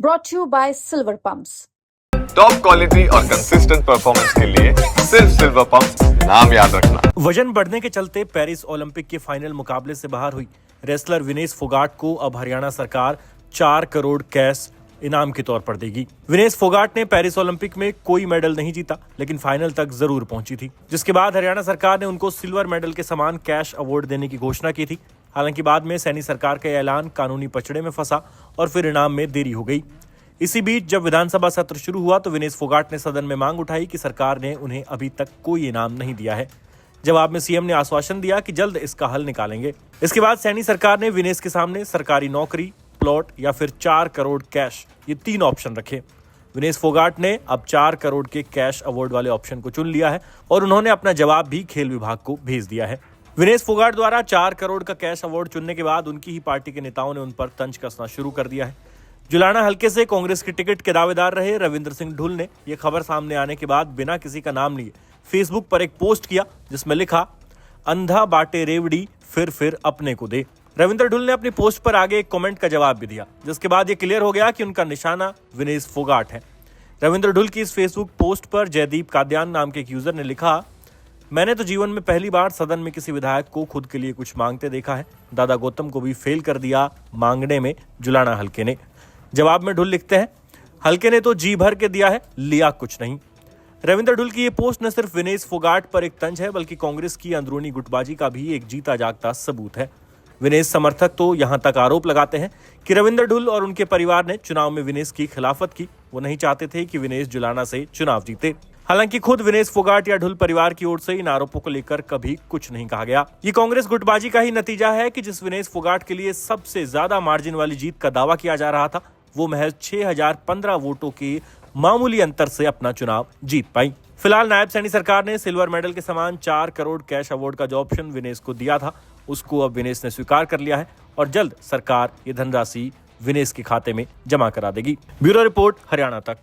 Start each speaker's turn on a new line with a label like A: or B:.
A: brought to you by Silver Pumps.
B: Top quality और consistent performance के लिए सिर्फ सिल्वर पंप्स, नाम याद रखना।
C: वजन बढ़ने के चलते पेरिस ओलंपिक के फाइनल मुकाबले से बाहर हुई रेसलर विनेश फोगाट को अब हरियाणा सरकार 4 करोड़ कैश इनाम के तौर पर देगी। विनेश फोगाट ने पेरिस ओलंपिक में कोई मेडल नहीं जीता, लेकिन फाइनल तक जरूर पहुंची थी, जिसके बाद हरियाणा सरकार ने उनको सिल्वर मेडल के समान कैश अवार्ड देने की घोषणा की थी। हालांकि बाद में सैनी सरकार का ऐलान कानूनी पचड़े में फंसा और फिर इनाम में देरी हो गई। इसी बीच जब विधानसभा सत्र शुरू हुआ तो विनेश फोगाट ने सदन में मांग उठाई कि सरकार ने उन्हें अभी तक कोई इनाम नहीं दिया है। जवाब में सीएम ने आश्वासन दिया कि जल्द इसका हल निकालेंगे। इसके बाद सैनी सरकार ने विनेश के सामने सरकारी नौकरी, प्लॉट या फिर 4 करोड़ कैश, ये 3 ऑप्शन रखे। विनेश फोगाट ने अब 4 करोड़ के कैश अवार्ड वाले ऑप्शन को चुन लिया है और उन्होंने अपना जवाब भी खेल विभाग को भेज दिया है। विनेश फोगाट द्वारा 4 करोड़ का कैश अवार्ड चुनने के बाद उनकी ही पार्टी के नेताओं ने उन पर तंज कसना शुरू कर दिया है। जुलाना हलके से कांग्रेस की टिकट के दावेदार रहे रविंद्र सिंह ढुल ने यह खबर सामने आने के बाद बिना किसी का नाम लिए फेसबुक पर एक पोस्ट किया, जिसमें लिखा, अंधा बाटे रेवड़ी फिर अपने को दे। रविंद्र ढुल ने अपनी पोस्ट पर आगे एक कमेंट का जवाब भी दिया, जिसके बाद ये क्लियर हो गया कि उनका निशाना विनेश फोगाट है। रविंद्र ढुल की इस फेसबुक पोस्ट पर जयदीप काद्यान नाम के एक यूजर ने लिखा, मैंने तो जीवन में पहली बार सदन में किसी विधायक को खुद के लिए कुछ मांगते देखा है। दादा गौतम को भी फेल कर दिया मांगने में जुलाना हलके ने। जवाब में ढुल लिखते हैं, हलके ने तो जी भर के दिया है, लिया कुछ नहीं। रविंद्र ढुल की ये पोस्ट न सिर्फ विनेश फोगाट पर एक तंज है, बल्कि कांग्रेस की अंदरूनी गुटबाजी का भी एक जीता जागता सबूत है। विनेश समर्थक तो यहां तक आरोप लगाते हैं कि रविंद्र ढुल और उनके परिवार ने चुनाव में विनेश की खिलाफत की। वो नहीं चाहते थे कि विनेश जुलाना से चुनाव जीते। हालांकि खुद विनेश फोगाट या ढुल परिवार की ओर से इन आरोपों को लेकर कभी कुछ नहीं कहा गया। ये कांग्रेस गुटबाजी का ही नतीजा है कि जिस विनेश फोगाट के लिए सबसे ज्यादा मार्जिन वाली जीत का दावा किया जा रहा था, वो महज 6015 वोटों के मामूली अंतर से अपना चुनाव जीत पाई। फिलहाल नायब सैनी सरकार ने सिल्वर मेडल के समान 4 करोड़ कैश अवार्ड का जो ऑप्शन विनेश को दिया था, उसको अब विनेश ने स्वीकार कर लिया है और जल्द सरकार ये धनराशि विनेश के खाते में जमा करा देगी। ब्यूरो रिपोर्ट, हरियाणा तक।